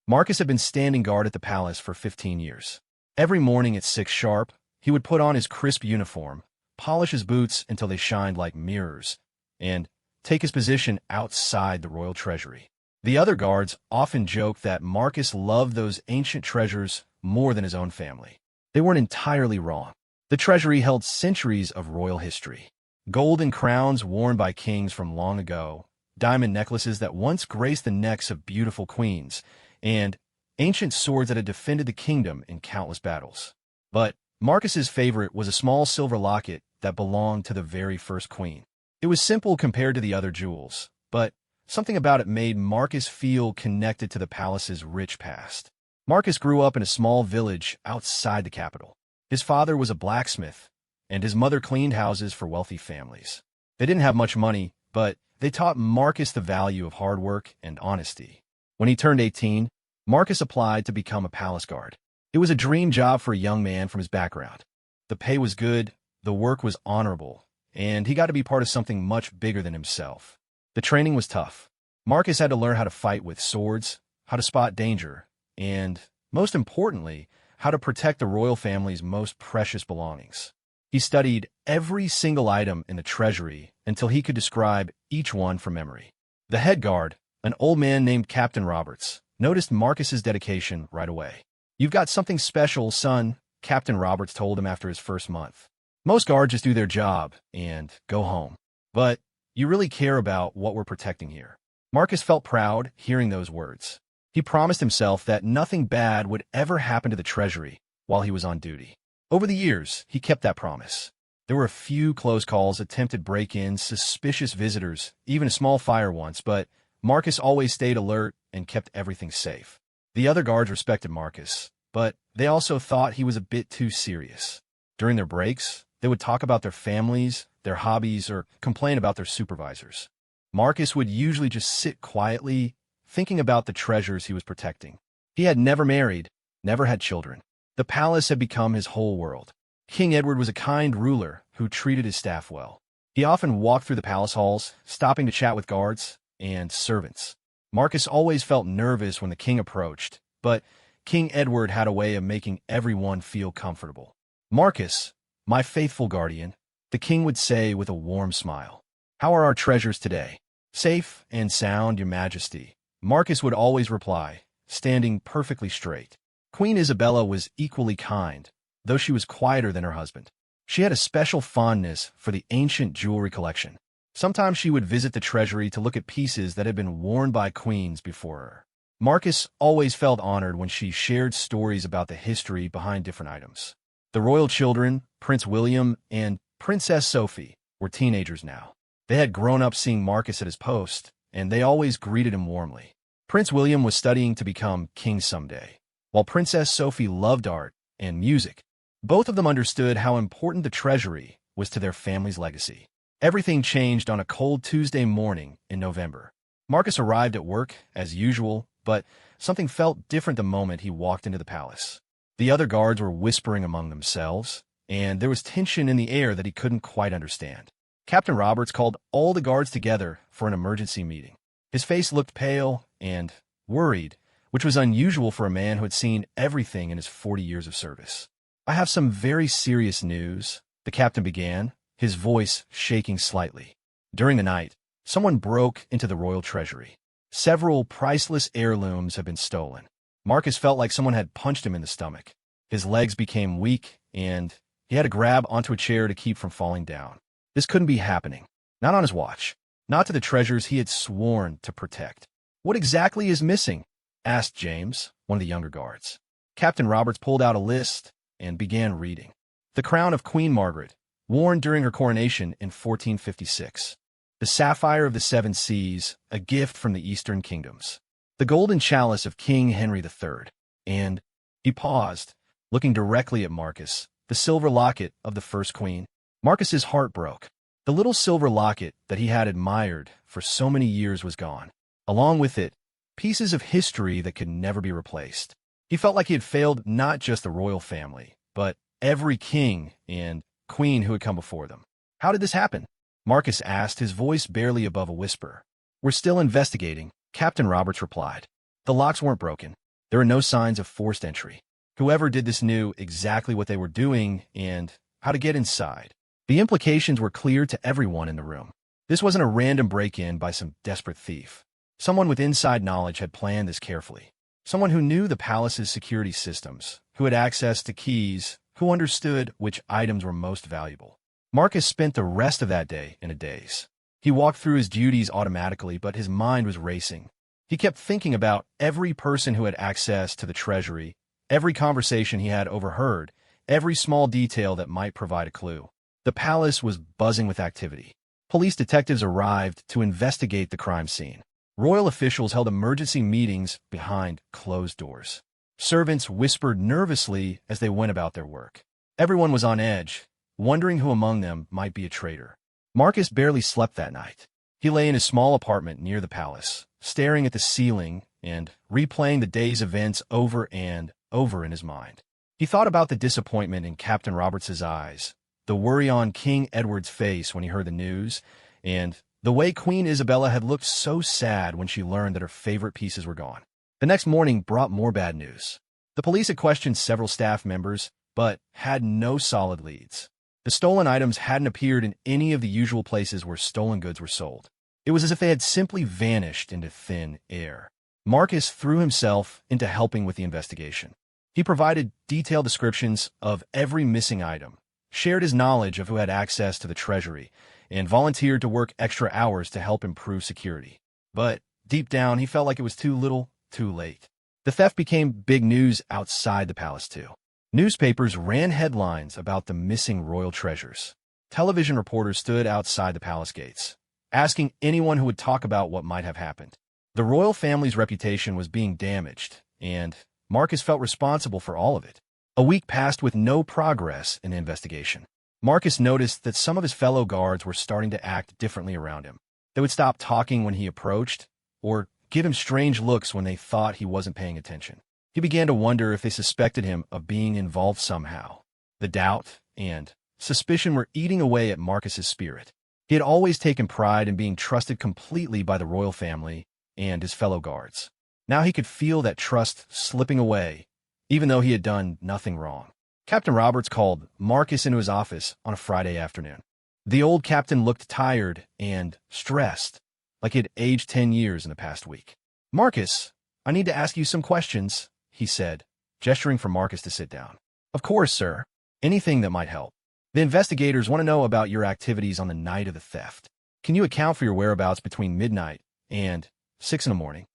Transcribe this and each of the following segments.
Marcus had been standing guard at the palace for 15 years. Every morning at 6 sharp, he would put on his crisp uniform, polish his boots until they shined like mirrors, and take his position outside the royal treasury. The other guards often joked that Marcus loved those ancient treasures more than his own family. They weren't entirely wrong. The treasury held centuries of royal history. Golden crowns worn by kings from long ago, diamond necklaces that once graced the necks of beautiful queens, and ancient swords that had defended the kingdom in countless battles. But Marcus's favorite was a small silver locket that belonged to the very first queen. It was simple compared to the other jewels, but something about it made Marcus feel connected to the palace's rich past. Marcus grew up in a small village outside the capital. His father was a blacksmith, and his mother cleaned houses for wealthy families. They didn't have much money, but they taught Marcus the value of hard work and honesty. When he turned 18, Marcus applied to become a palace guard. It was a dream job for a young man from his background. The pay was good, the work was honorable, and he got to be part of something much bigger than himself. The training was tough. Marcus had to learn how to fight with swords, how to spot danger, and, most importantly, how to protect the royal family's most precious belongings. He studied every single item in the treasury until he could describe each one from memory. The head guard, an old man named Captain Roberts, noticed Marcus's dedication right away. "You've got something special, son," Captain Roberts told him after his first month. "Most guards just do their job and go home. But you really care about what we're protecting here." Marcus felt proud hearing those words. He promised himself that nothing bad would ever happen to the treasury while he was on duty. Over the years, he kept that promise. There were a few close calls, attempted break-ins, suspicious visitors, even a small fire once, but Marcus always stayed alert and kept everything safe. The other guards respected Marcus, but they also thought he was a bit too serious. During their breaks, they would talk about their families, their hobbies, or complain about their supervisors. Marcus would usually just sit quietly, thinking about the treasures he was protecting. He had never married, never had children. The palace had become his whole world. King Edward was a kind ruler who treated his staff well. He often walked through the palace halls, stopping to chat with guards and servants. Marcus always felt nervous when the king approached, but King Edward had a way of making everyone feel comfortable. "Marcus, my faithful guardian," the king would say with a warm smile. "How are our treasures today?" "Safe and sound, your majesty," Marcus would always reply, standing perfectly straight. Queen Isabella was equally kind, though she was quieter than her husband. She had a special fondness for the ancient jewelry collection. Sometimes she would visit the treasury to look at pieces that had been worn by queens before her. Marcus always felt honored when she shared stories about the history behind different items. The royal children, Prince William and Princess Sophie, were teenagers now. They had grown up seeing Marcus at his post, and they always greeted him warmly. Prince William was studying to become king someday, while Princess Sophie loved art and music. Both of them understood how important the treasury was to their family's legacy. Everything changed on a cold Tuesday morning in November. Marcus arrived at work, as usual, but something felt different the moment he walked into the palace. The other guards were whispering among themselves, and there was tension in the air that he couldn't quite understand. Captain Roberts called all the guards together for an emergency meeting. His face looked pale and worried, which was unusual for a man who had seen everything in his 40 years of service. "I have some very serious news," the captain began, his voice shaking slightly. During the night, someone broke into the royal treasury. Several priceless heirlooms had been stolen. Marcus felt like someone had punched him in the stomach. His legs became weak, and he had to grab onto a chair to keep from falling down. This couldn't be happening. Not on his watch. Not to the treasures he had sworn to protect. "What exactly is missing?" asked James, one of the younger guards. Captain Roberts pulled out a list and began reading. The crown of Queen Margaret, worn during her coronation in 1456. The sapphire of the seven seas, a gift from the Eastern kingdoms. The golden chalice of King Henry III. And he paused, looking directly at Marcus, the silver locket of the first queen. Marcus's heart broke. The little silver locket that he had admired for so many years was gone. Along with it, pieces of history that could never be replaced. He felt like he had failed not just the royal family, but every king and queen who had come before them. "How did this happen?" Marcus asked, his voice barely above a whisper. "We're still investigating," Captain Roberts replied. "The locks weren't broken. There were no signs of forced entry. Whoever did this knew exactly what they were doing and how to get inside. The implications were clear to everyone in the room. This wasn't a random break-in by some desperate thief. Someone with inside knowledge had planned this carefully. Someone who knew the palace's security systems, who had access to keys, who understood which items were most valuable. Marcus spent the rest of that day in a daze. He walked through his duties automatically, but his mind was racing. He kept thinking about every person who had access to the treasury, every conversation he had overheard, every small detail that might provide a clue. The palace was buzzing with activity. Police detectives arrived to investigate the crime scene. Royal officials held emergency meetings behind closed doors. Servants whispered nervously as they went about their work. Everyone was on edge, wondering who among them might be a traitor. Marcus barely slept that night. He lay in his small apartment near the palace, staring at the ceiling and replaying the day's events over and over in his mind. He thought about the disappointment in Captain Roberts's eyes, the worry on King Edward's face when he heard the news, and the way Queen Isabella had looked so sad when she learned that her favorite pieces were gone. The next morning brought more bad news. The police had questioned several staff members, but had no solid leads. The stolen items hadn't appeared in any of the usual places where stolen goods were sold. It was as if they had simply vanished into thin air. Marcus threw himself into helping with the investigation. He provided detailed descriptions of every missing item, shared his knowledge of who had access to the treasury, and volunteered to work extra hours to help improve security. But deep down, he felt like it was too little, too late. The theft became big news outside the palace, too. Newspapers ran headlines about the missing royal treasures. Television reporters stood outside the palace gates, asking anyone who would talk about what might have happened. The royal family's reputation was being damaged, and Marcus felt responsible for all of it. A week passed with no progress in the investigation. Marcus noticed that some of his fellow guards were starting to act differently around him. They would stop talking when he approached, or give him strange looks when they thought he wasn't paying attention. He began to wonder if they suspected him of being involved somehow. The doubt and suspicion were eating away at Marcus's spirit. He had always taken pride in being trusted completely by the royal family and his fellow guards. Now he could feel that trust slipping away, even though he had done nothing wrong. Captain Roberts called Marcus into his office on a Friday afternoon. The old captain looked tired and stressed, like he had aged 10 years in the past week. "Marcus, I need to ask you some questions," he said, gesturing for Marcus to sit down. "Of course, sir. Anything that might help. The investigators want to know about your activities on the night of the theft. Can you account for your whereabouts between midnight and 6 in the morning?"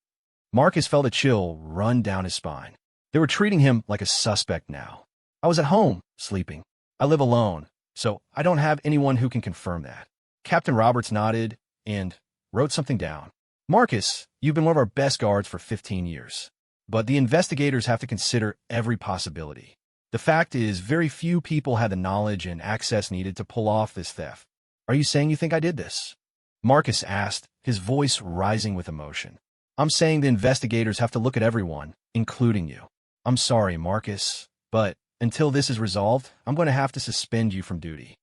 Marcus felt a chill run down his spine. They were treating him like a suspect now. "I was at home, sleeping. I live alone, so I don't have anyone who can confirm that." Captain Roberts nodded and wrote something down. "Marcus, you've been one of our best guards for 15 years. But the investigators have to consider every possibility. The fact is, very few people had the knowledge and access needed to pull off this theft. Are you saying you think I did this?" Marcus asked, his voice rising with emotion. "I'm saying the investigators have to look at everyone, including you. I'm sorry, Marcus, but until this is resolved, I'm going to have to suspend you from duty."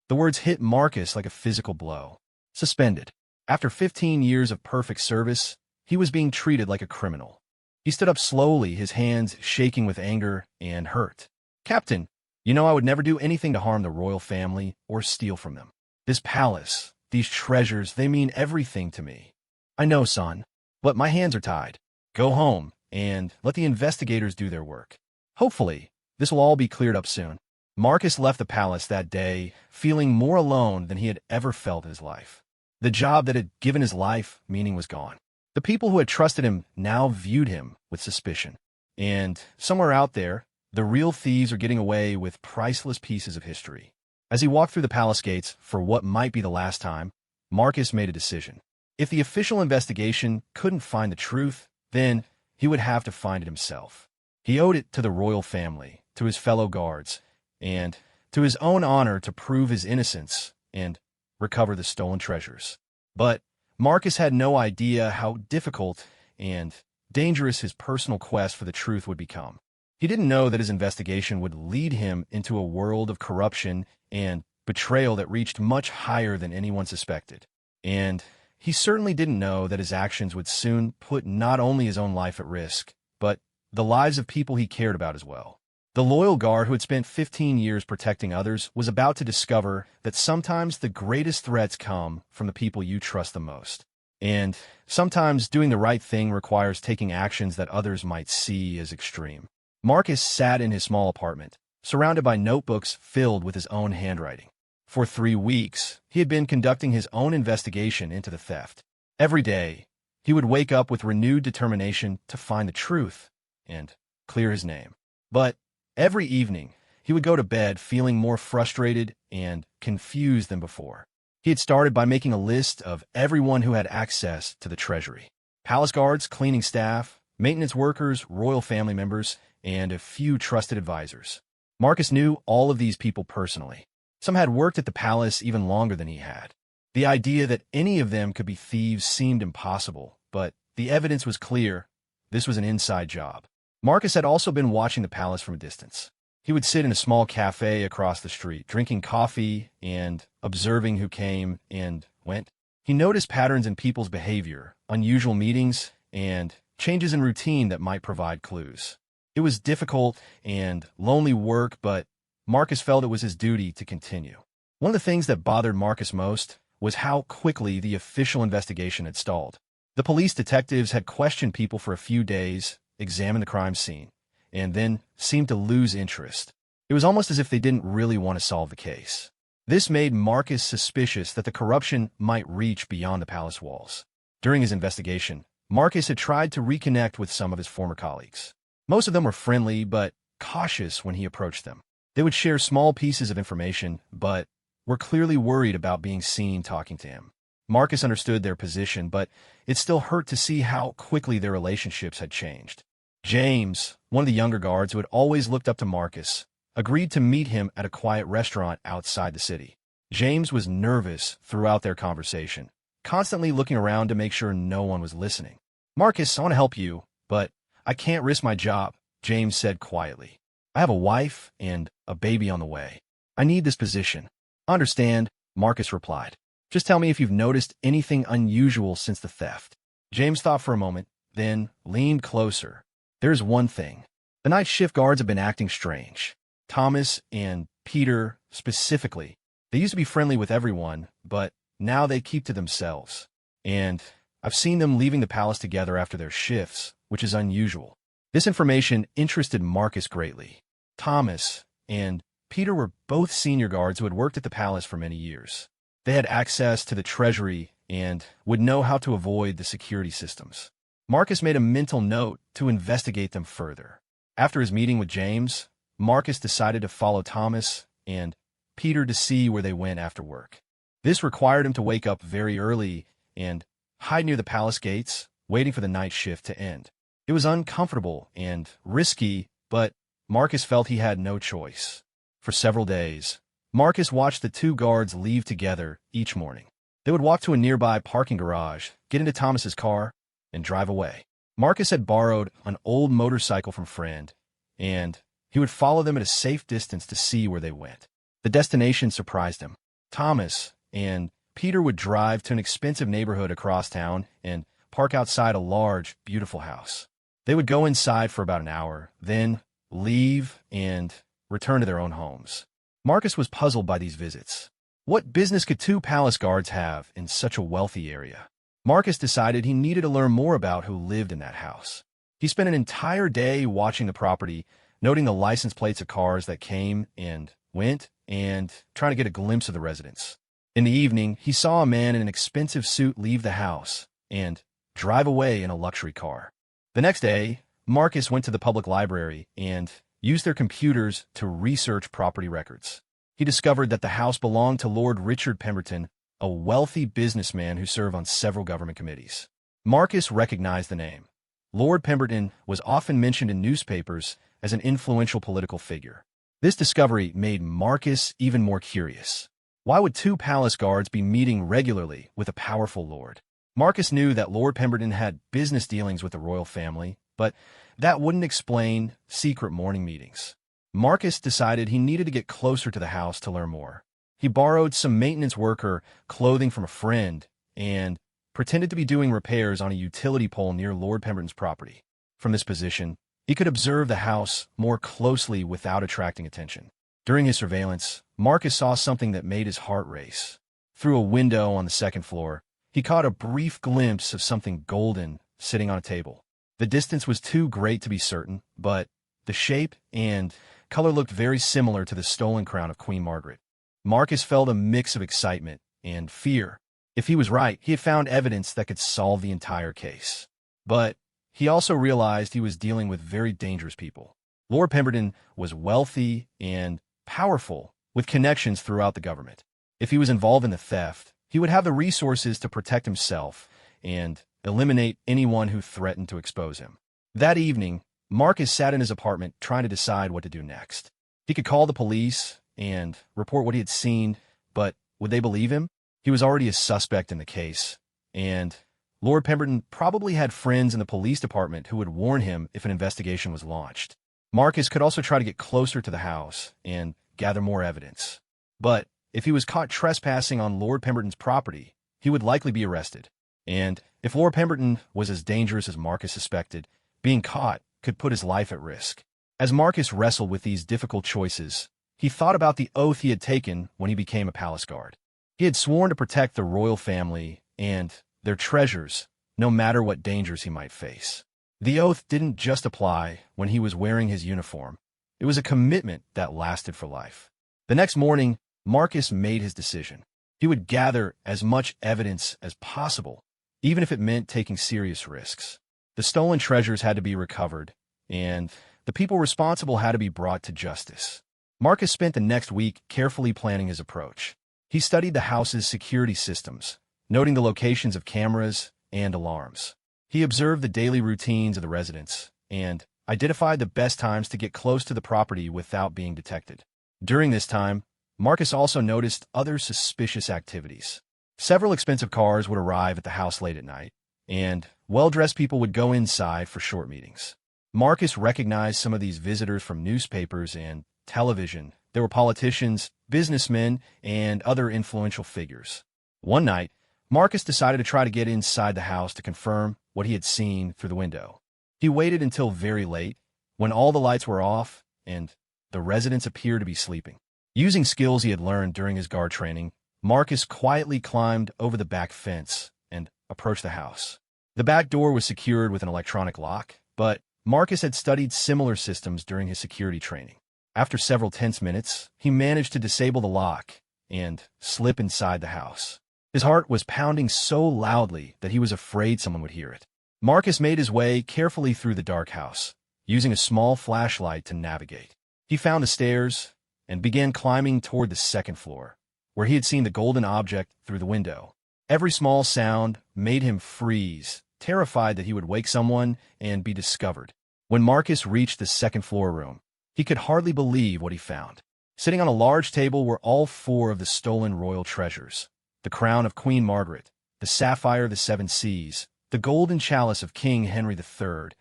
The words hit Marcus like a physical blow. Suspended. After 15 years of perfect service, he was being treated like a criminal. He stood up slowly, his hands shaking with anger and hurt. "Captain, you know I would never do anything to harm the royal family or steal from them. This palace, these treasures, they mean everything to me." "I know, son, but my hands are tied. Go home and let the investigators do their work. Hopefully, this will all be cleared up soon." Marcus left the palace that day, feeling more alone than he had ever felt in his life. The job that had given his life meaning was gone. The people who had trusted him now viewed him with suspicion. And somewhere out there, the real thieves are getting away with priceless pieces of history. As he walked through the palace gates for what might be the last time, Marcus made a decision. If the official investigation couldn't find the truth, then he would have to find it himself. He owed it to the royal family, to his fellow guards, and to his own honor to prove his innocence and recover the stolen treasures. But Marcus had no idea how difficult and dangerous his personal quest for the truth would become. He didn't know that his investigation would lead him into a world of corruption and betrayal that reached much higher than anyone suspected. And he certainly didn't know that his actions would soon put not only his own life at risk, but the lives of people he cared about as well. The loyal guard who had spent 15 years protecting others was about to discover that sometimes the greatest threats come from the people you trust the most. And sometimes doing the right thing requires taking actions that others might see as extreme. Marcus sat in his small apartment, surrounded by notebooks filled with his own handwriting. For 3 weeks, he had been conducting his own investigation into the theft. Every day, he would wake up with renewed determination to find the truth and clear his name. But every evening, he would go to bed feeling more frustrated and confused than before. He had started by making a list of everyone who had access to the treasury. Palace guards, cleaning staff, maintenance workers, royal family members, and a few trusted advisors. Marcus knew all of these people personally. Some had worked at the palace even longer than he had. The idea that any of them could be thieves seemed impossible, but the evidence was clear. This was an inside job. Marcus had also been watching the palace from a distance. He would sit in a small cafe across the street, drinking coffee and observing who came and went. He noticed patterns in people's behavior, unusual meetings, and changes in routine that might provide clues. It was difficult and lonely work, but Marcus felt it was his duty to continue. One of the things that bothered Marcus most was how quickly the official investigation had stalled. The police detectives had questioned people for a few days, examined the crime scene, and then seemed to lose interest. It was almost as if they didn't really want to solve the case. This made Marcus suspicious that the corruption might reach beyond the palace walls. During his investigation, Marcus had tried to reconnect with some of his former colleagues. Most of them were friendly but cautious when he approached them. They would share small pieces of information, but were clearly worried about being seen talking to him. Marcus understood their position, but it still hurt to see how quickly their relationships had changed. James, one of the younger guards who had always looked up to Marcus, agreed to meet him at a quiet restaurant outside the city. James was nervous throughout their conversation, constantly looking around to make sure no one was listening. "Marcus, I want to help you, but I can't risk my job," James said quietly. "I have a wife and a baby on the way. I need this position." "Understand," Marcus replied. "Just tell me if you've noticed anything unusual since the theft." James thought for a moment, then leaned closer. "There's one thing. The night shift guards have been acting strange. Thomas and Peter, specifically. They used to be friendly with everyone, but now they keep to themselves. And I've seen them leaving the palace together after their shifts, which is unusual." This information interested Marcus greatly. Thomas and Peter were both senior guards who had worked at the palace for many years. They had access to the treasury and would know how to avoid the security systems. Marcus made a mental note to investigate them further. After his meeting with James, Marcus decided to follow Thomas and Peter to see where they went after work. This required him to wake up very early and hide near the palace gates, waiting for the night shift to end. It was uncomfortable and risky, but Marcus felt he had no choice. For several days, Marcus watched the two guards leave together each morning. They would walk to a nearby parking garage, get into Thomas's car, and drive away. Marcus had borrowed an old motorcycle from a friend, and he would follow them at a safe distance to see where they went. The destination surprised him. Thomas and Peter would drive to an expensive neighborhood across town and park outside a large, beautiful house. They would go inside for about an hour, then leave and return to their own homes. Marcus was puzzled by these visits. What business could two palace guards have in such a wealthy area? Marcus decided he needed to learn more about who lived in that house. He spent an entire day watching the property, noting the license plates of cars that came and went, and trying to get a glimpse of the residents. In the evening, he saw a man in an expensive suit leave the house and drive away in a luxury car. The next day, Marcus went to the public library and used their computers to research property records. He discovered that the house belonged to Lord Richard Pemberton, a wealthy businessman who served on several government committees. Marcus recognized the name. Lord Pemberton was often mentioned in newspapers as an influential political figure. This discovery made Marcus even more curious. Why would two palace guards be meeting regularly with a powerful lord? Marcus knew that Lord Pemberton had business dealings with the royal family, but that wouldn't explain secret morning meetings. Marcus decided he needed to get closer to the house to learn more. He borrowed some maintenance worker clothing from a friend and pretended to be doing repairs on a utility pole near Lord Pemberton's property. From this position, He could observe the house more closely without attracting attention. During his surveillance, Marcus saw something that made his heart race. Through a window on the second floor, he caught a brief glimpse of something golden sitting on a table. The distance was too great to be certain, but the shape and color looked very similar to the stolen crown of Queen Margaret. Marcus felt a mix of excitement and fear. If he was right, he had found evidence that could solve the entire case. But he also realized he was dealing with very dangerous people. Lord Pemberton was wealthy and powerful, with connections throughout the government. If he was involved in the theft, he would have the resources to protect himself and eliminate anyone who threatened to expose him. That evening, Marcus sat in his apartment trying to decide what to do next. He could call the police and report what he had seen, but would they believe him? He was already a suspect in the case, and Lord Pemberton probably had friends in the police department who would warn him if an investigation was launched. Marcus could also try to get closer to the house and gather more evidence. But if he was caught trespassing on Lord Pemberton's property, he would likely be arrested. And if Lord Pemberton was as dangerous as Marcus suspected, being caught could put his life at risk. As Marcus wrestled with these difficult choices, he thought about the oath he had taken when he became a palace guard. He had sworn to protect the royal family and their treasures, no matter what dangers he might face. The oath didn't just apply when he was wearing his uniform. It was a commitment that lasted for life. The next morning, Marcus made his decision. He would gather as much evidence as possible, even if it meant taking serious risks. The stolen treasures had to be recovered, and the people responsible had to be brought to justice. Marcus spent the next week carefully planning his approach. He studied the house's security systems, noting the locations of cameras and alarms. He observed the daily routines of the residents and identified the best times to get close to the property without being detected. During this time, Marcus also noticed other suspicious activities. Several expensive cars would arrive at the house late at night, and well-dressed people would go inside for short meetings. Marcus recognized some of these visitors from newspapers and television. There were politicians, businessmen, and other influential figures. One night, Marcus decided to try to get inside the house to confirm what he had seen through the window. He waited until very late, when all the lights were off and the residents appeared to be sleeping. Using skills he had learned during his guard training, Marcus quietly climbed over the back fence and approached the house. The back door was secured with an electronic lock, but Marcus had studied similar systems during his security training. After several tense minutes, he managed to disable the lock and slip inside the house. His heart was pounding so loudly that he was afraid someone would hear it. Marcus made his way carefully through the dark house, using a small flashlight to navigate. He found the stairs and began climbing toward the second floor, where he had seen the golden object through the window. Every small sound made him freeze, terrified that he would wake someone and be discovered. When Marcus reached the second floor room, he could hardly believe what he found. Sitting on a large table were all four of the stolen royal treasures: the crown of Queen Margaret, the sapphire of the seven seas, the golden chalice of King Henry III,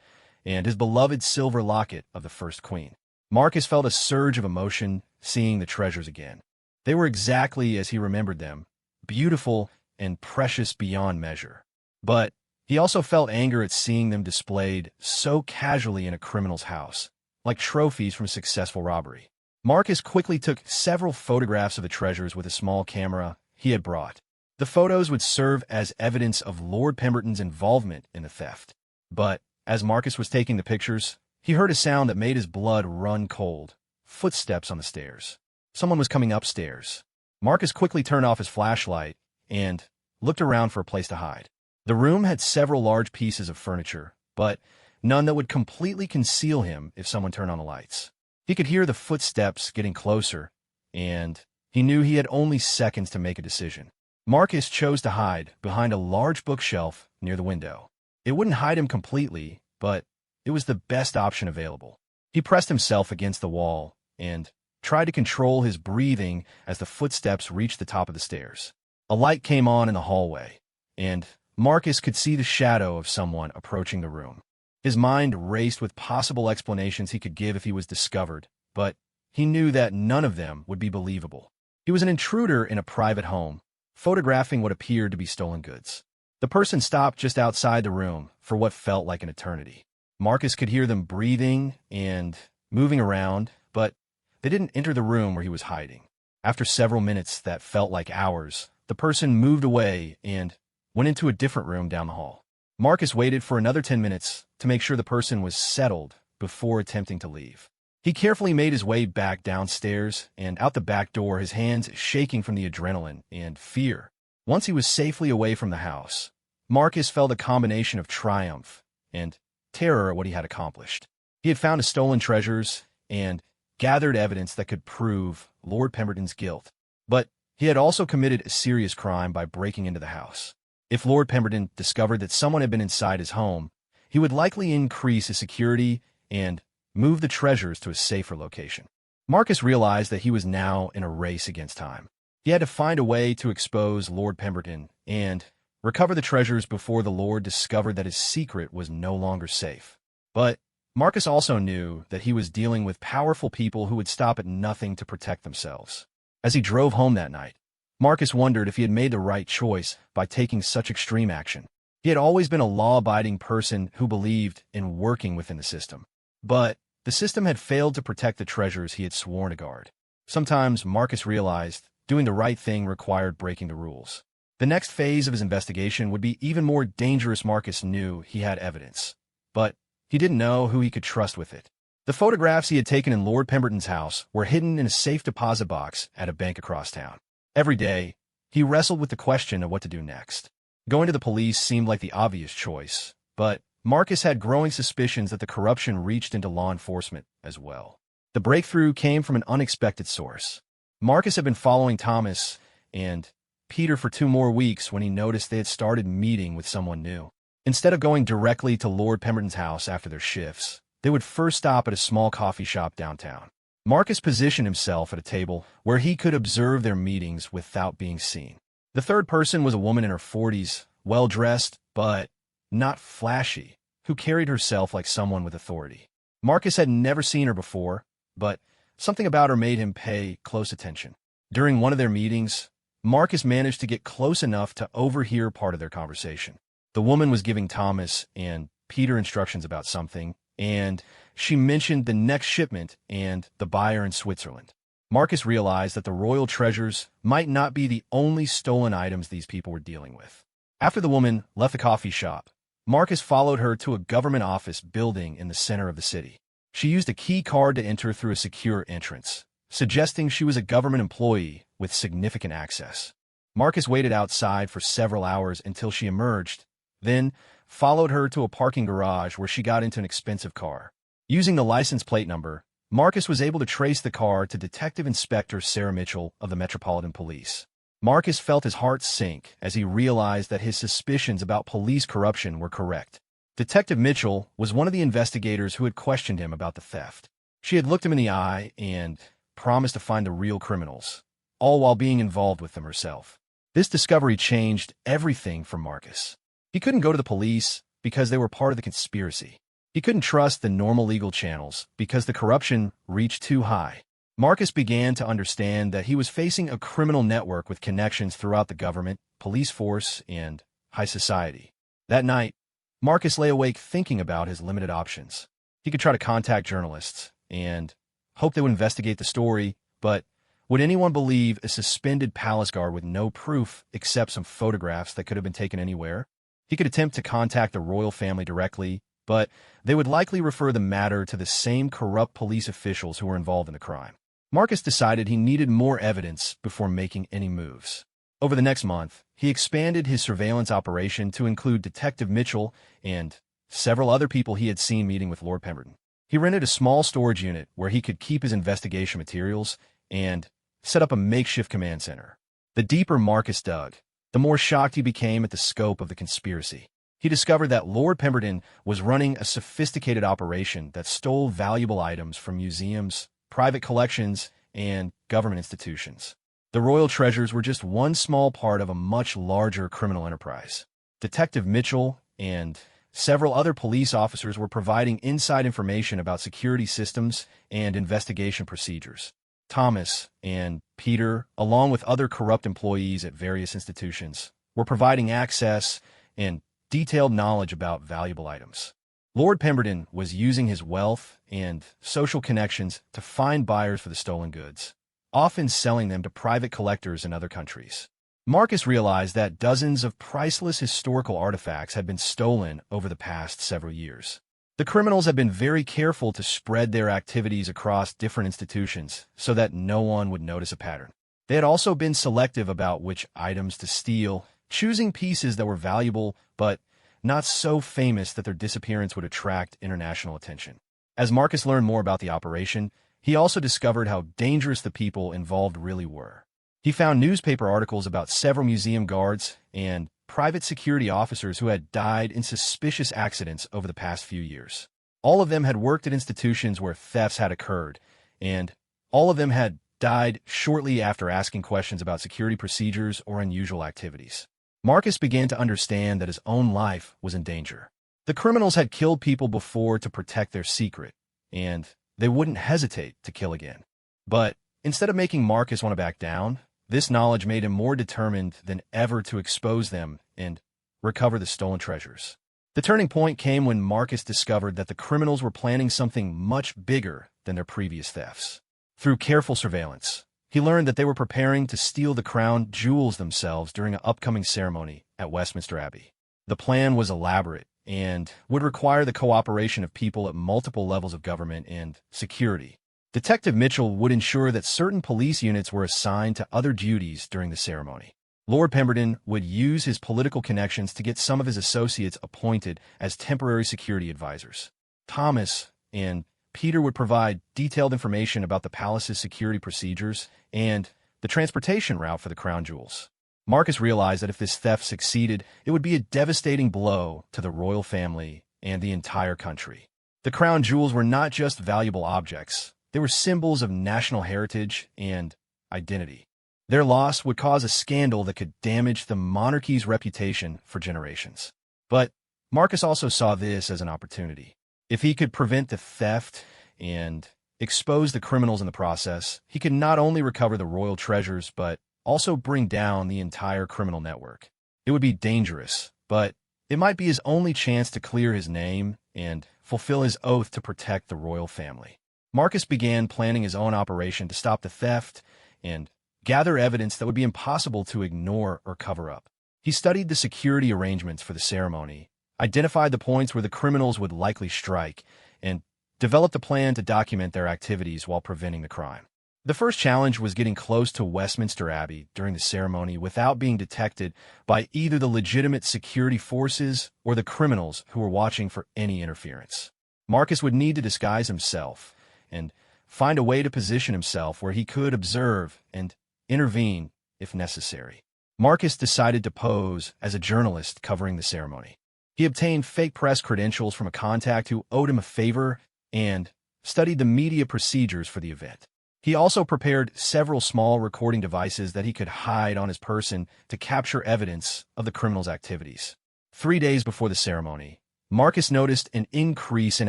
and his beloved silver locket of the first queen. Marcus felt a surge of emotion seeing the treasures again. They were exactly as he remembered them, beautiful and precious beyond measure. But he also felt anger at seeing them displayed so casually in a criminal's house, like trophies from a successful robbery. Marcus quickly took several photographs of the treasures with a small camera he had brought. The photos would serve as evidence of Lord Pemberton's involvement in the theft. But as Marcus was taking the pictures, he heard a sound that made his blood run cold. Footsteps on the stairs. Someone was coming upstairs. Marcus quickly turned off his flashlight and looked around for a place to hide. The room had several large pieces of furniture, but none that would completely conceal him if someone turned on the lights. He could hear the footsteps getting closer, and he knew he had only seconds to make a decision. Marcus chose to hide behind a large bookshelf near the window. It wouldn't hide him completely, but it was the best option available. He pressed himself against the wall and tried to control his breathing as the footsteps reached the top of the stairs. A light came on in the hallway, and Marcus could see the shadow of someone approaching the room. His mind raced with possible explanations he could give if he was discovered, but he knew that none of them would be believable. He was an intruder in a private home, photographing what appeared to be stolen goods. The person stopped just outside the room for what felt like an eternity. Marcus could hear them breathing and moving around, but they didn't enter the room where he was hiding. After several minutes that felt like hours, the person moved away and went into a different room down the hall. Marcus waited for another 10 minutes to make sure the person was settled before attempting to leave. He carefully made his way back downstairs and out the back door, his hands shaking from the adrenaline and fear. Once he was safely away from the house, Marcus felt a combination of triumph and terror at what he had accomplished. He had found his stolen treasures and gathered evidence that could prove Lord Pemberton's guilt. But he had also committed a serious crime by breaking into the house. If Lord Pemberton discovered that someone had been inside his home, he would likely increase his security and move the treasures to a safer location. Marcus realized that he was now in a race against time. He had to find a way to expose Lord Pemberton and recover the treasures before the Lord discovered that his secret was no longer safe. But Marcus also knew that he was dealing with powerful people who would stop at nothing to protect themselves. As he drove home that night, Marcus wondered if he had made the right choice by taking such extreme action. He had always been a law-abiding person who believed in working within the system. But the system had failed to protect the treasures he had sworn to guard. Sometimes Marcus realized doing the right thing required breaking the rules. The next phase of his investigation would be even more dangerous. Marcus knew he had evidence, but he didn't know who he could trust with it. The photographs he had taken in Lord Pemberton's house were hidden in a safe deposit box at a bank across town. Every day, he wrestled with the question of what to do next. Going to the police seemed like the obvious choice, but Marcus had growing suspicions that the corruption reached into law enforcement as well. The breakthrough came from an unexpected source. Marcus had been following Thomas and Peter for 2 more weeks when he noticed they had started meeting with someone new. Instead of going directly to Lord Pemberton's house after their shifts, they would first stop at a small coffee shop downtown. Marcus positioned himself at a table where he could observe their meetings without being seen. The third person was a woman in her 40s, well-dressed, but not flashy, who carried herself like someone with authority. Marcus had never seen her before, but something about her made him pay close attention. During one of their meetings, Marcus managed to get close enough to overhear part of their conversation. The woman was giving Thomas and Peter instructions about something, and she mentioned the next shipment and the buyer in Switzerland. Marcus realized that the royal treasures might not be the only stolen items these people were dealing with. After the woman left the coffee shop, Marcus followed her to a government office building in the center of the city. She used a key card to enter through a secure entrance, suggesting she was a government employee with significant access. Marcus waited outside for several hours until she emerged, then followed her to a parking garage where she got into an expensive car. Using the license plate number, Marcus was able to trace the car to Detective Inspector Sarah Mitchell of the Metropolitan Police. Marcus felt his heart sink as he realized that his suspicions about police corruption were correct. Detective Mitchell was one of the investigators who had questioned him about the theft. She had looked him in the eye and promised to find the real criminals, all while being involved with them herself. This discovery changed everything for Marcus. He couldn't go to the police because they were part of the conspiracy. He couldn't trust the normal legal channels because the corruption reached too high. Marcus began to understand that he was facing a criminal network with connections throughout the government, police force, and high society. That night, Marcus lay awake thinking about his limited options. He could try to contact journalists and hope they would investigate the story, but would anyone believe a suspended palace guard with no proof except some photographs that could have been taken anywhere? He could attempt to contact the royal family directly, but they would likely refer the matter to the same corrupt police officials who were involved in the crime. Marcus decided he needed more evidence before making any moves. Over the next month, he expanded his surveillance operation to include Detective Mitchell and several other people he had seen meeting with Lord Pemberton. He rented a small storage unit where he could keep his investigation materials and set up a makeshift command center. The deeper Marcus dug, the more shocked he became at the scope of the conspiracy. He discovered that Lord Pemberton was running a sophisticated operation that stole valuable items from museums, private collections, and government institutions. The royal treasures were just one small part of a much larger criminal enterprise. Detective Mitchell and several other police officers were providing inside information about security systems and investigation procedures. Thomas and Peter, along with other corrupt employees at various institutions, were providing access and detailed knowledge about valuable items. Lord Pemberton was using his wealth and social connections to find buyers for the stolen goods, often selling them to private collectors in other countries. Marcus realized that dozens of priceless historical artifacts had been stolen over the past several years. The criminals had been very careful to spread their activities across different institutions so that no one would notice a pattern. They had also been selective about which items to steal, choosing pieces that were valuable but not so famous that their disappearance would attract international attention. As Marcus learned more about the operation, he also discovered how dangerous the people involved really were. He found newspaper articles about several museum guards and private security officers who had died in suspicious accidents over the past few years. All of them had worked at institutions where thefts had occurred, and all of them had died shortly after asking questions about security procedures or unusual activities. Marcus began to understand that his own life was in danger. The criminals had killed people before to protect their secret, and they wouldn't hesitate to kill again. But instead of making Marcus want to back down, this knowledge made him more determined than ever to expose them and recover the stolen treasures. The turning point came when Marcus discovered that the criminals were planning something much bigger than their previous thefts. Through careful surveillance, he learned that they were preparing to steal the crown jewels themselves during an upcoming ceremony at Westminster Abbey. The plan was elaborate and would require the cooperation of people at multiple levels of government and security. Detective Mitchell would ensure that certain police units were assigned to other duties during the ceremony. Lord Pemberton would use his political connections to get some of his associates appointed as temporary security advisors. Thomas and Peter would provide detailed information about the palace's security procedures and the transportation route for the crown jewels. Marcus realized that if this theft succeeded, it would be a devastating blow to the royal family and the entire country. The crown jewels were not just valuable objects. They were symbols of national heritage and identity. Their loss would cause a scandal that could damage the monarchy's reputation for generations. But Marcus also saw this as an opportunity. If he could prevent the theft and expose the criminals in the process, he could not only recover the royal treasures, but also bring down the entire criminal network. It would be dangerous, but it might be his only chance to clear his name and fulfill his oath to protect the royal family. Marcus began planning his own operation to stop the theft and gather evidence that would be impossible to ignore or cover up. He studied the security arrangements for the ceremony, identified the points where the criminals would likely strike, and developed a plan to document their activities while preventing the crime. The first challenge was getting close to Westminster Abbey during the ceremony without being detected by either the legitimate security forces or the criminals who were watching for any interference. Marcus would need to disguise himself and find a way to position himself where he could observe and intervene if necessary. Marcus decided to pose as a journalist covering the ceremony. He obtained fake press credentials from a contact who owed him a favor and studied the media procedures for the event. He also prepared several small recording devices that he could hide on his person to capture evidence of the criminals' activities. 3 days before the ceremony, Marcus noticed an increase in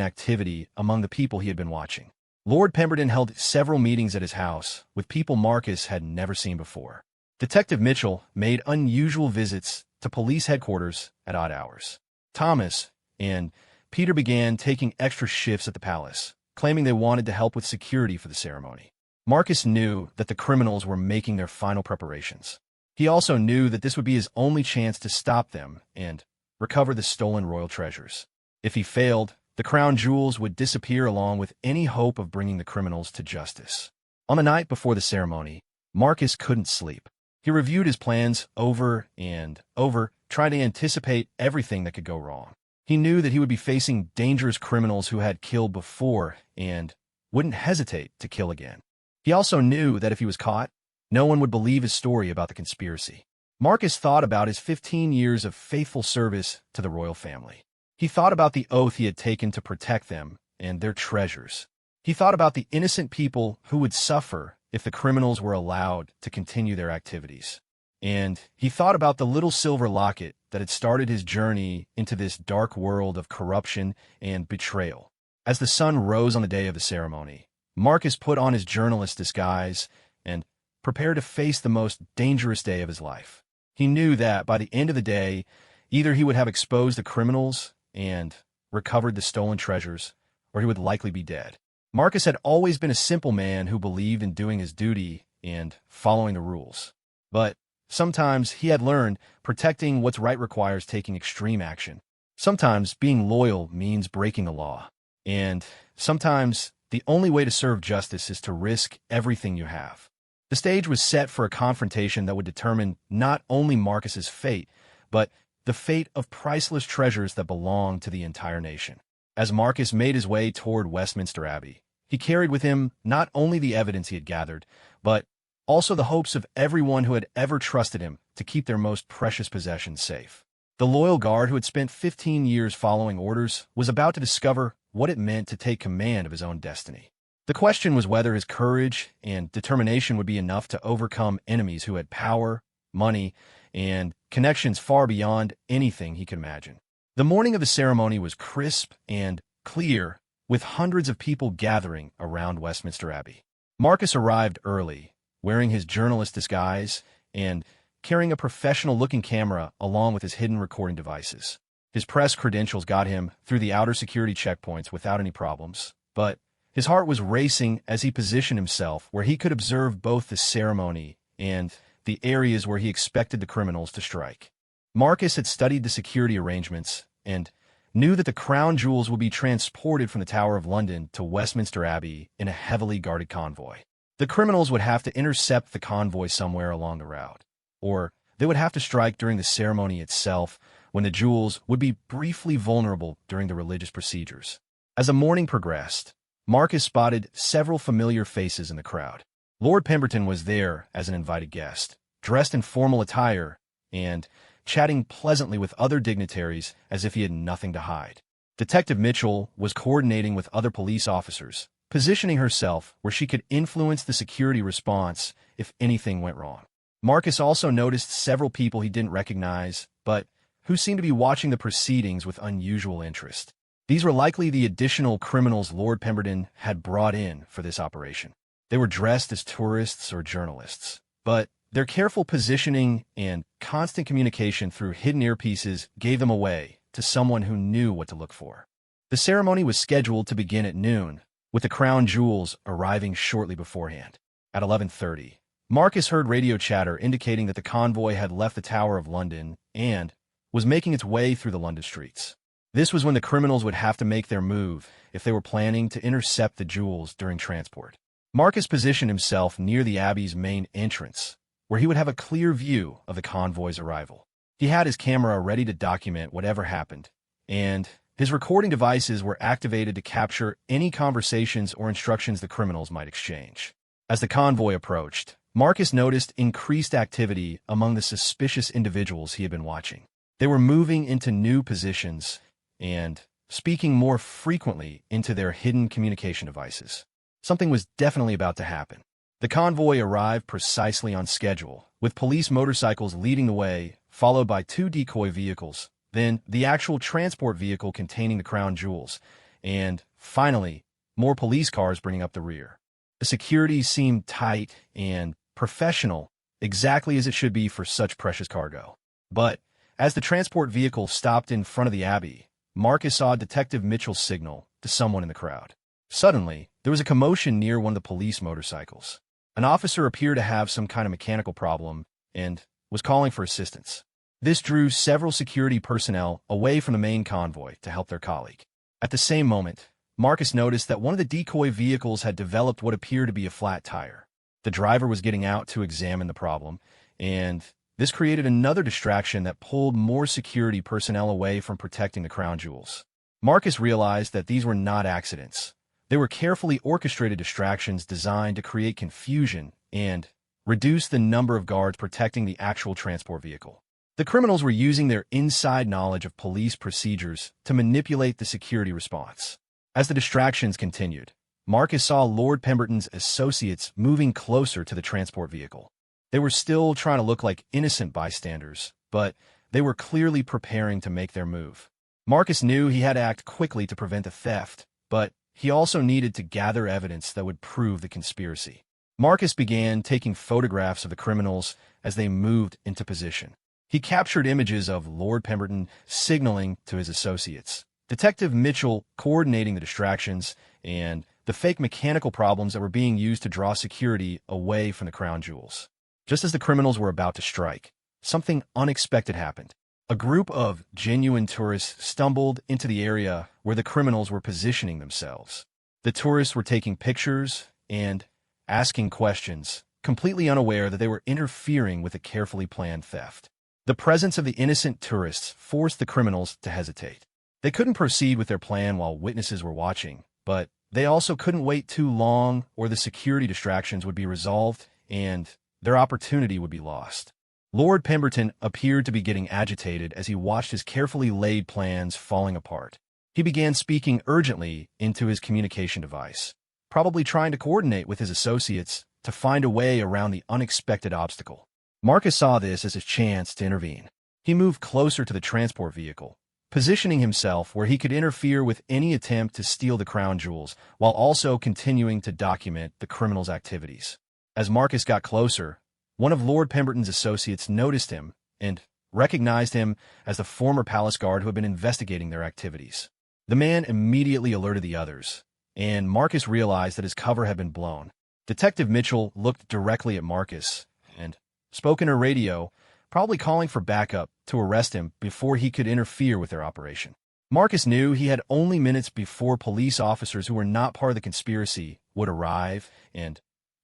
activity among the people he had been watching. Lord Pemberton held several meetings at his house with people Marcus had never seen before. Detective Mitchell made unusual visits to police headquarters at odd hours. Thomas and Peter began taking extra shifts at the palace, claiming they wanted to help with security for the ceremony. Marcus knew that the criminals were making their final preparations. He also knew that this would be his only chance to stop them and recover the stolen royal treasures. If he failed, the crown jewels would disappear along with any hope of bringing the criminals to justice. On the night before the ceremony, Marcus couldn't sleep. He reviewed his plans over and over, trying to anticipate everything that could go wrong. He knew that he would be facing dangerous criminals who had killed before and wouldn't hesitate to kill again. He also knew that if he was caught, no one would believe his story about the conspiracy. Marcus thought about his 15 years of faithful service to the royal family. He thought about the oath he had taken to protect them and their treasures. He thought about the innocent people who would suffer if the criminals were allowed to continue their activities. And he thought about the little silver locket that had started his journey into this dark world of corruption and betrayal. As the sun rose on the day of the ceremony, Marcus put on his journalist disguise and prepared to face the most dangerous day of his life. He knew that by the end of the day, either he would have exposed the criminals and recovered the stolen treasures, or he would likely be dead. Marcus had always been a simple man who believed in doing his duty and following the rules. But sometimes, he had learned, protecting what's right requires taking extreme action. Sometimes being loyal means breaking the law. And sometimes the only way to serve justice is to risk everything you have. The stage was set for a confrontation that would determine not only Marcus's fate, but the fate of priceless treasures that belonged to the entire nation. As Marcus made his way toward Westminster Abbey, he carried with him not only the evidence he had gathered, but also the hopes of everyone who had ever trusted him to keep their most precious possessions safe. The loyal guard who had spent 15 years following orders was about to discover what it meant to take command of his own destiny. The question was whether his courage and determination would be enough to overcome enemies who had power, money, and connections far beyond anything he could imagine. The morning of the ceremony was crisp and clear, with hundreds of people gathering around Westminster Abbey. Marcus arrived early, wearing his journalist disguise and carrying a professional-looking camera along with his hidden recording devices. His press credentials got him through the outer security checkpoints without any problems, but his heart was racing as he positioned himself where he could observe both the ceremony and the areas where he expected the criminals to strike. Marcus had studied the security arrangements and knew that the crown jewels would be transported from the Tower of London to Westminster Abbey in a heavily guarded convoy. The criminals would have to intercept the convoy somewhere along the route, or they would have to strike during the ceremony itself, when the jewels would be briefly vulnerable during the religious procedures. As the morning progressed, Marcus spotted several familiar faces in the crowd. Lord Pemberton was there as an invited guest, dressed in formal attire and chatting pleasantly with other dignitaries as if he had nothing to hide. Detective Mitchell was coordinating with other police officers, positioning herself where she could influence the security response if anything went wrong. Marcus also noticed several people he didn't recognize, but who seemed to be watching the proceedings with unusual interest. These were likely the additional criminals Lord Pemberton had brought in for this operation. They were dressed as tourists or journalists, but their careful positioning and constant communication through hidden earpieces gave them away to someone who knew what to look for. The ceremony was scheduled to begin at noon, with the crown jewels arriving shortly beforehand. At 11:30, Marcus heard radio chatter indicating that the convoy had left the Tower of London and was making its way through the London streets. This was when the criminals would have to make their move if they were planning to intercept the jewels during transport. Marcus positioned himself near the Abbey's main entrance, where he would have a clear view of the convoy's arrival. He had his camera ready to document whatever happened, and his recording devices were activated to capture any conversations or instructions the criminals might exchange. As the convoy approached, Marcus noticed increased activity among the suspicious individuals he had been watching. They were moving into new positions and speaking more frequently into their hidden communication devices. Something was definitely about to happen. The convoy arrived precisely on schedule, with police motorcycles leading the way, followed by 2 decoy vehicles, then the actual transport vehicle containing the crown jewels, and, finally, more police cars bringing up the rear. The security seemed tight and professional, exactly as it should be for such precious cargo. But as the transport vehicle stopped in front of the Abbey, Marcus saw Detective Mitchell signal to someone in the crowd. Suddenly, there was a commotion near one of the police motorcycles. An officer appeared to have some kind of mechanical problem and was calling for assistance. This drew several security personnel away from the main convoy to help their colleague. At the same moment, Marcus noticed that one of the decoy vehicles had developed what appeared to be a flat tire. The driver was getting out to examine the problem, and this created another distraction that pulled more security personnel away from protecting the crown jewels. Marcus realized that these were not accidents. They were carefully orchestrated distractions designed to create confusion and reduce the number of guards protecting the actual transport vehicle. The criminals were using their inside knowledge of police procedures to manipulate the security response. As the distractions continued, Marcus saw Lord Pemberton's associates moving closer to the transport vehicle. They were still trying to look like innocent bystanders, but they were clearly preparing to make their move. Marcus knew he had to act quickly to prevent the theft, but he also needed to gather evidence that would prove the conspiracy. Marcus began taking photographs of the criminals as they moved into position. He captured images of Lord Pemberton signaling to his associates, Detective Mitchell coordinating the distractions and the fake mechanical problems that were being used to draw security away from the crown jewels. Just as the criminals were about to strike, something unexpected happened. A group of genuine tourists stumbled into the area where the criminals were positioning themselves. The tourists were taking pictures and asking questions, completely unaware that they were interfering with a carefully planned theft. The presence of the innocent tourists forced the criminals to hesitate. They couldn't proceed with their plan while witnesses were watching, but they also couldn't wait too long or the security distractions would be resolved and their opportunity would be lost. Lord Pemberton appeared to be getting agitated as he watched his carefully laid plans falling apart. He began speaking urgently into his communication device, probably trying to coordinate with his associates to find a way around the unexpected obstacle. Marcus saw this as his chance to intervene. He moved closer to the transport vehicle, positioning himself where he could interfere with any attempt to steal the crown jewels, while also continuing to document the criminals' activities. As Marcus got closer, one of Lord Pemberton's associates noticed him and recognized him as the former palace guard who had been investigating their activities. The man immediately alerted the others, and Marcus realized that his cover had been blown. Detective Mitchell looked directly at Marcus and spoke in a radio, probably calling for backup to arrest him before he could interfere with their operation. Marcus knew he had only minutes before police officers who were not part of the conspiracy would arrive and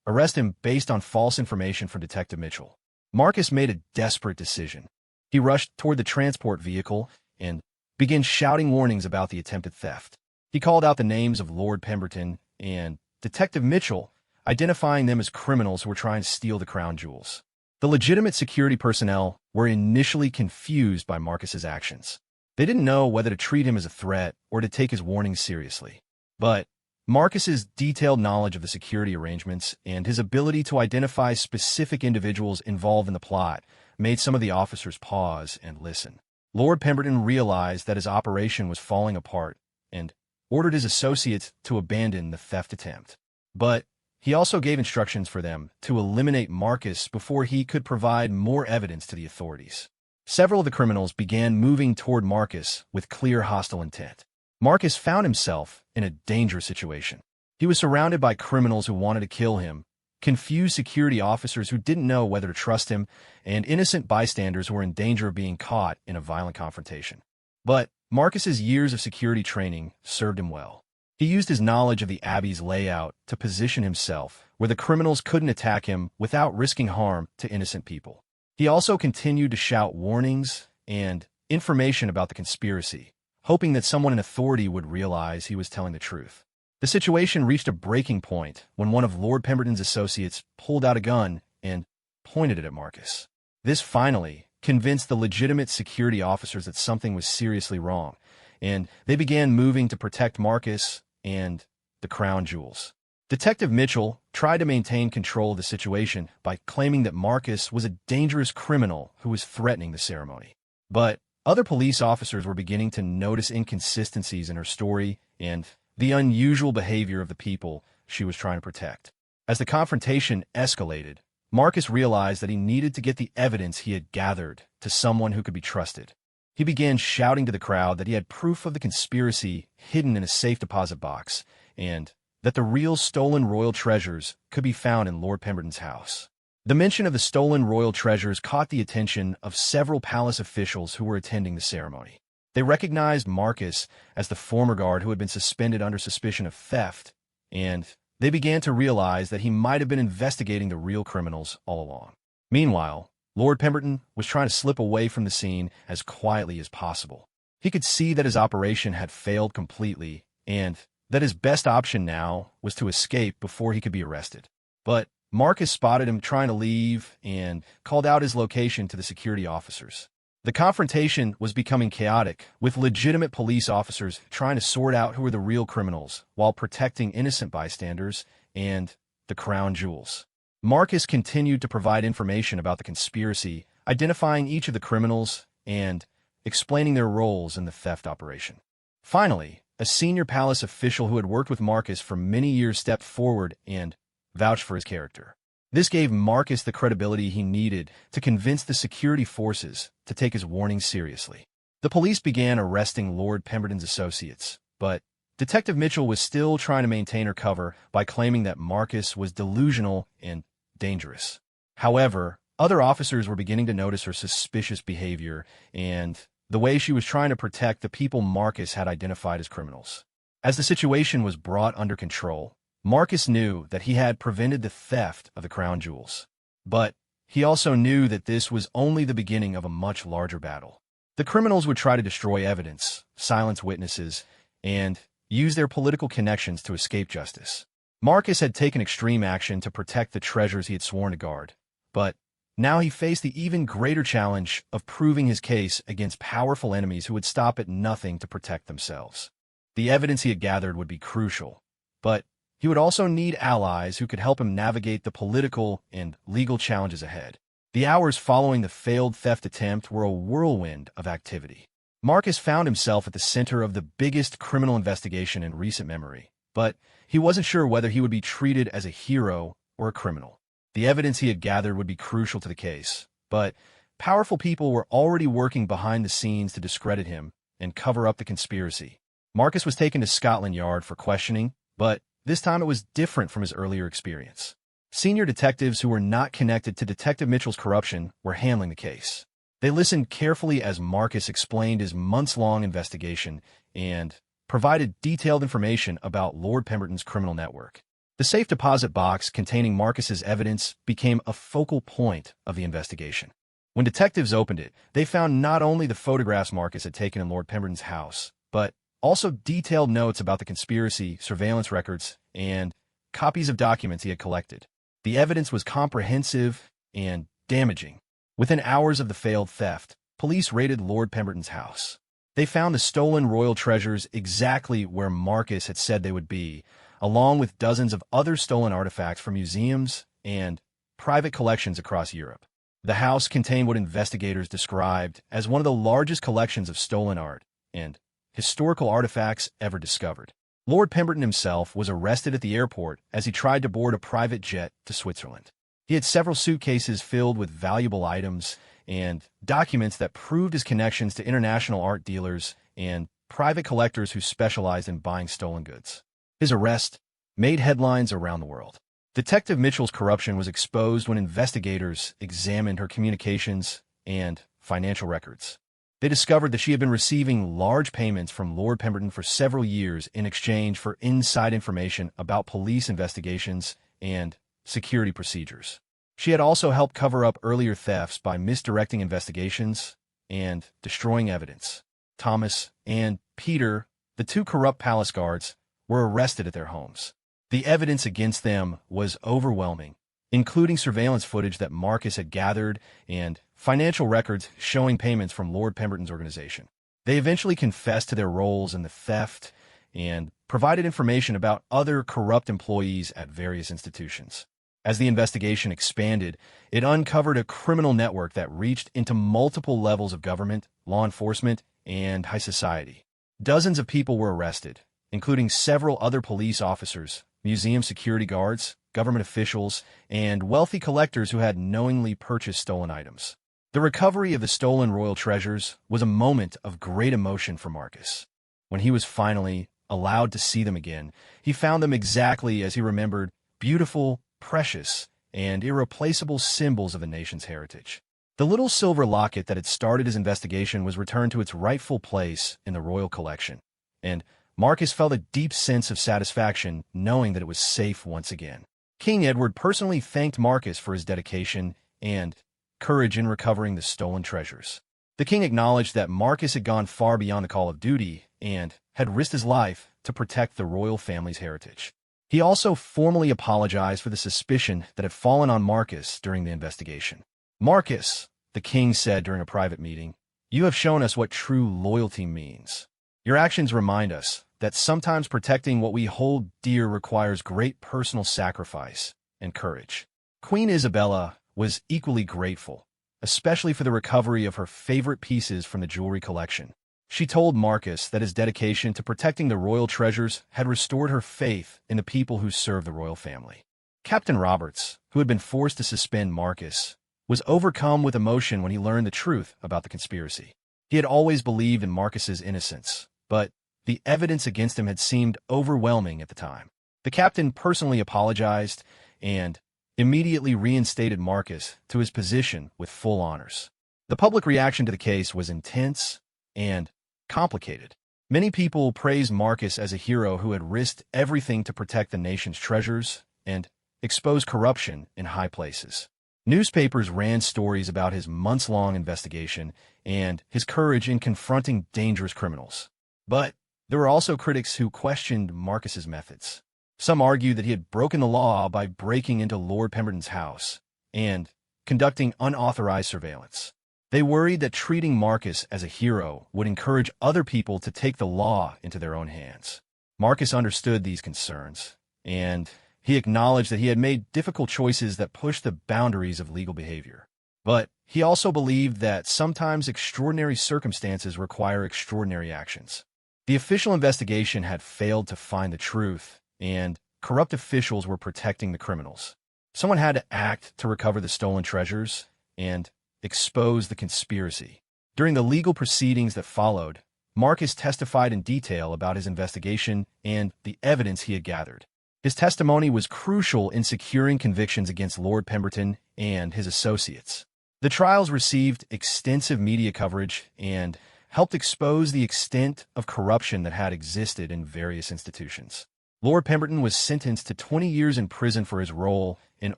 arrest him based on false information from Detective Mitchell. Marcus made a desperate decision. He rushed toward the transport vehicle and began shouting warnings about the attempted theft. He called out the names of Lord Pemberton and Detective Mitchell, identifying them as criminals who were trying to steal the crown jewels. The legitimate security personnel were initially confused by Marcus's actions. They didn't know whether to treat him as a threat or to take his warnings seriously. But Marcus's detailed knowledge of the security arrangements and his ability to identify specific individuals involved in the plot made some of the officers pause and listen. Lord Pemberton realized that his operation was falling apart and ordered his associates to abandon the theft attempt. But he also gave instructions for them to eliminate Marcus before he could provide more evidence to the authorities. Several of the criminals began moving toward Marcus with clear hostile intent. Marcus found himself in a dangerous situation. He was surrounded by criminals who wanted to kill him, confused security officers who didn't know whether to trust him, and innocent bystanders who were in danger of being caught in a violent confrontation. But Marcus's years of security training served him well. He used his knowledge of the Abbey's layout to position himself where the criminals couldn't attack him without risking harm to innocent people. He also continued to shout warnings and information about the conspiracy, hoping that someone in authority would realize he was telling the truth. The situation reached a breaking point when one of Lord Pemberton's associates pulled out a gun and pointed it at Marcus. This finally convinced the legitimate security officers that something was seriously wrong, and they began moving to protect Marcus and the crown jewels. Detective Mitchell tried to maintain control of the situation by claiming that Marcus was a dangerous criminal who was threatening the ceremony. But other police officers were beginning to notice inconsistencies in her story and the unusual behavior of the people she was trying to protect. As the confrontation escalated, Marcus realized that he needed to get the evidence he had gathered to someone who could be trusted. He began shouting to the crowd that he had proof of the conspiracy hidden in a safe deposit box and that the real stolen royal treasures could be found in Lord Pemberton's house. The mention of the stolen royal treasures caught the attention of several palace officials who were attending the ceremony. They recognized Marcus as the former guard who had been suspended under suspicion of theft, and they began to realize that he might have been investigating the real criminals all along. Meanwhile, Lord Pemberton was trying to slip away from the scene as quietly as possible. He could see that his operation had failed completely, and that his best option now was to escape before he could be arrested. But Marcus spotted him trying to leave and called out his location to the security officers. The confrontation was becoming chaotic, with legitimate police officers trying to sort out who were the real criminals while protecting innocent bystanders and the crown jewels. Marcus continued to provide information about the conspiracy, identifying each of the criminals and explaining their roles in the theft operation. Finally, a senior palace official who had worked with Marcus for many years stepped forward and vouched for his character. This gave Marcus the credibility he needed to convince the security forces to take his warnings seriously. The police began arresting Lord Pemberton's associates, but Detective Mitchell was still trying to maintain her cover by claiming that Marcus was delusional and dangerous. However, other officers were beginning to notice her suspicious behavior and the way she was trying to protect the people Marcus had identified as criminals. As the situation was brought under control, Marcus knew that he had prevented the theft of the crown jewels. But he also knew that this was only the beginning of a much larger battle. The criminals would try to destroy evidence, silence witnesses, and use their political connections to escape justice. Marcus had taken extreme action to protect the treasures he had sworn to guard, but now he faced the even greater challenge of proving his case against powerful enemies who would stop at nothing to protect themselves. The evidence he had gathered would be crucial, but he would also need allies who could help him navigate the political and legal challenges ahead. The hours following the failed theft attempt were a whirlwind of activity. Marcus found himself at the center of the biggest criminal investigation in recent memory, but he wasn't sure whether he would be treated as a hero or a criminal. The evidence he had gathered would be crucial to the case, but powerful people were already working behind the scenes to discredit him and cover up the conspiracy. Marcus was taken to Scotland Yard for questioning, but this time it was different from his earlier experience. Senior detectives who were not connected to Detective Mitchell's corruption were handling the case. They listened carefully as Marcus explained his months-long investigation and provided detailed information about Lord Pemberton's criminal network. The safe deposit box containing Marcus's evidence became a focal point of the investigation. When detectives opened it, they found not only the photographs Marcus had taken in Lord Pemberton's house, but also detailed notes about the conspiracy, surveillance records, and copies of documents he had collected. The evidence was comprehensive and damaging. Within hours of the failed theft, police raided Lord Pemberton's house. They found the stolen royal treasures exactly where Marcus had said they would be, along with dozens of other stolen artifacts from museums and private collections across Europe. The house contained what investigators described as one of the largest collections of stolen art and historical artifacts ever discovered. Lord Pemberton himself was arrested at the airport as he tried to board a private jet to Switzerland. He had several suitcases filled with valuable items and documents that proved his connections to international art dealers and private collectors who specialized in buying stolen goods. His arrest made headlines around the world. Detective Mitchell's corruption was exposed when investigators examined her communications and financial records. They discovered that she had been receiving large payments from Lord Pemberton for several years in exchange for inside information about police investigations and security procedures. She had also helped cover up earlier thefts by misdirecting investigations and destroying evidence. Thomas and Peter, the two corrupt palace guards, were arrested at their homes. The evidence against them was overwhelming, including surveillance footage that Marcus had gathered and financial records showing payments from Lord Pemberton's organization. They eventually confessed to their roles in the theft and provided information about other corrupt employees at various institutions. As the investigation expanded, it uncovered a criminal network that reached into multiple levels of government, law enforcement, and high society. Dozens of people were arrested, including several other police officers, museum security guards, government officials, and wealthy collectors who had knowingly purchased stolen items. The recovery of the stolen royal treasures was a moment of great emotion for Marcus. When he was finally allowed to see them again, he found them exactly as he remembered, beautiful, precious, and irreplaceable symbols of the nation's heritage. The little silver locket that had started his investigation was returned to its rightful place in the royal collection, and Marcus felt a deep sense of satisfaction knowing that it was safe once again. King Edward personally thanked Marcus for his dedication and courage in recovering the stolen treasures. The king acknowledged that Marcus had gone far beyond the call of duty and had risked his life to protect the royal family's heritage. He also formally apologized for the suspicion that had fallen on Marcus during the investigation. "Marcus," the king said during a private meeting, "you have shown us what true loyalty means. Your actions remind us that sometimes protecting what we hold dear requires great personal sacrifice and courage." Queen Isabella was equally grateful, especially for the recovery of her favorite pieces from the jewelry collection. She told Marcus that his dedication to protecting the royal treasures had restored her faith in the people who served the royal family. Captain Roberts, who had been forced to suspend Marcus, was overcome with emotion when he learned the truth about the conspiracy. He had always believed in Marcus's innocence, but the evidence against him had seemed overwhelming at the time. The captain personally apologized and immediately reinstated Marcus to his position with full honors. The public reaction to the case was intense and complicated. Many people praised Marcus as a hero who had risked everything to protect the nation's treasures and expose corruption in high places. Newspapers ran stories about his months-long investigation and his courage in confronting dangerous criminals. But there were also critics who questioned Marcus's methods. Some argued that he had broken the law by breaking into Lord Pemberton's house and conducting unauthorized surveillance. They worried that treating Marcus as a hero would encourage other people to take the law into their own hands. Marcus understood these concerns, and he acknowledged that he had made difficult choices that pushed the boundaries of legal behavior. But he also believed that sometimes extraordinary circumstances require extraordinary actions. The official investigation had failed to find the truth, and corrupt officials were protecting the criminals. Someone had to act to recover the stolen treasures and expose the conspiracy. During the legal proceedings that followed, Marcus testified in detail about his investigation and the evidence he had gathered. His testimony was crucial in securing convictions against Lord Pemberton and his associates. The trials received extensive media coverage and helped expose the extent of corruption that had existed in various institutions. Lord Pemberton was sentenced to 20 years in prison for his role in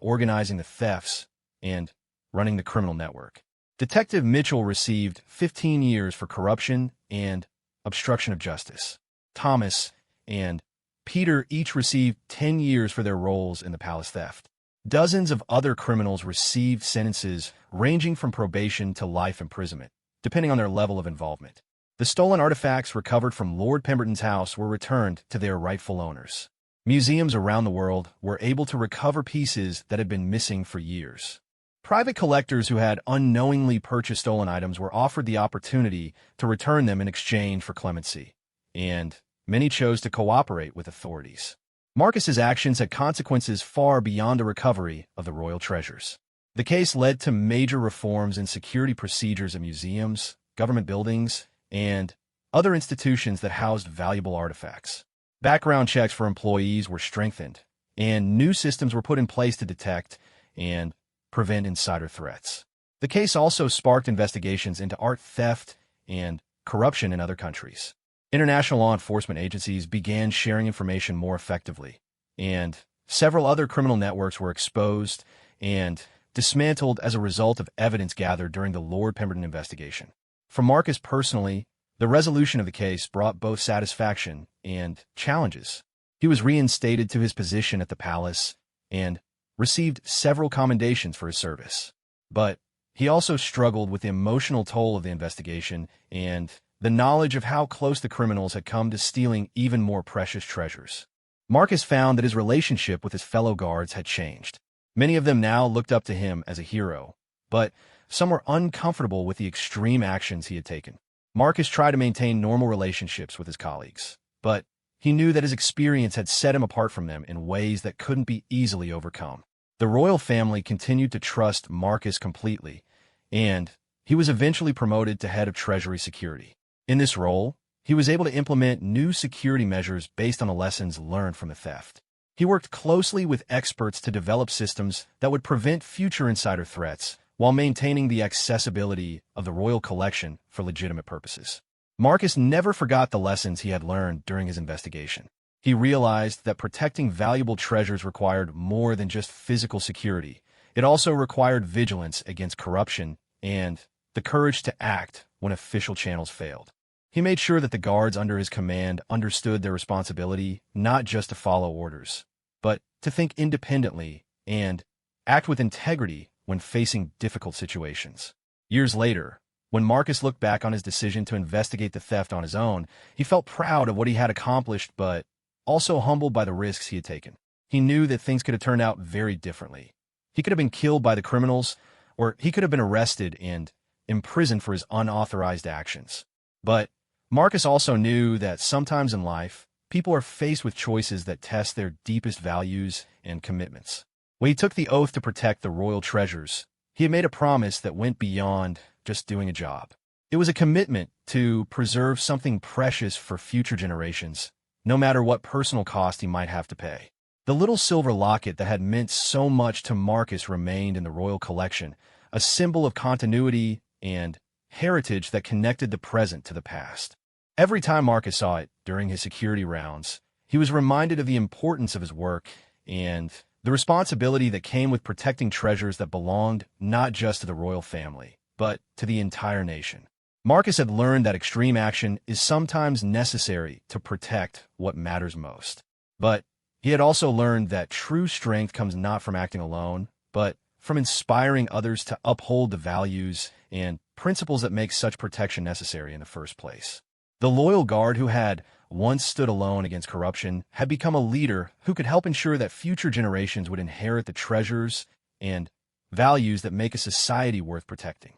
organizing the thefts and running the criminal network. Detective Mitchell received 15 years for corruption and obstruction of justice. Thomas and Peter each received 10 years for their roles in the palace theft. Dozens of other criminals received sentences ranging from probation to life imprisonment, depending on their level of involvement. The stolen artifacts recovered from Lord Pemberton's house were returned to their rightful owners. Museums around the world were able to recover pieces that had been missing for years. Private collectors who had unknowingly purchased stolen items were offered the opportunity to return them in exchange for clemency, and many chose to cooperate with authorities. Marcus's actions had consequences far beyond the recovery of the royal treasures. The case led to major reforms in security procedures at museums, government buildings, and other institutions that housed valuable artifacts. Background checks for employees were strengthened, and new systems were put in place to detect and prevent insider threats. The case also sparked investigations into art theft and corruption in other countries. International law enforcement agencies began sharing information more effectively, and several other criminal networks were exposed and dismantled as a result of evidence gathered during the Lord Pemberton investigation. For Marcus personally, the resolution of the case brought both satisfaction and challenges. He was reinstated to his position at the palace and received several commendations for his service. But he also struggled with the emotional toll of the investigation and the knowledge of how close the criminals had come to stealing even more precious treasures. Marcus found that his relationship with his fellow guards had changed. Many of them now looked up to him as a hero, but some were uncomfortable with the extreme actions he had taken. Marcus tried to maintain normal relationships with his colleagues, but he knew that his experience had set him apart from them in ways that couldn't be easily overcome. The royal family continued to trust Marcus completely, and he was eventually promoted to head of Treasury Security. In this role, he was able to implement new security measures based on the lessons learned from the theft. He worked closely with experts to develop systems that would prevent future insider threats while maintaining the accessibility of the royal collection for legitimate purposes. Marcus never forgot the lessons he had learned during his investigation. He realized that protecting valuable treasures required more than just physical security. It also required vigilance against corruption and the courage to act when official channels failed. He made sure that the guards under his command understood their responsibility not just to follow orders, but to think independently and act with integrity when facing difficult situations. Years later, when Marcus looked back on his decision to investigate the theft on his own, he felt proud of what he had accomplished, but also humbled by the risks he had taken. He knew that things could have turned out very differently. He could have been killed by the criminals, or he could have been arrested and imprisoned for his unauthorized actions. But Marcus also knew that sometimes in life, people are faced with choices that test their deepest values and commitments. When he took the oath to protect the royal treasures, he had made a promise that went beyond just doing a job. It was a commitment to preserve something precious for future generations, no matter what personal cost he might have to pay. The little silver locket that had meant so much to Marcus remained in the royal collection, a symbol of continuity and heritage that connected the present to the past. Every time Marcus saw it during his security rounds, he was reminded of the importance of his work and the responsibility that came with protecting treasures that belonged not just to the royal family, but to the entire nation. Marcus had learned that extreme action is sometimes necessary to protect what matters most. But he had also learned that true strength comes not from acting alone, but from inspiring others to uphold the values and principles that make such protection necessary in the first place. The loyal guard who had once stood alone against corruption had become a leader who could help ensure that future generations would inherit the treasures and values that make a society worth protecting.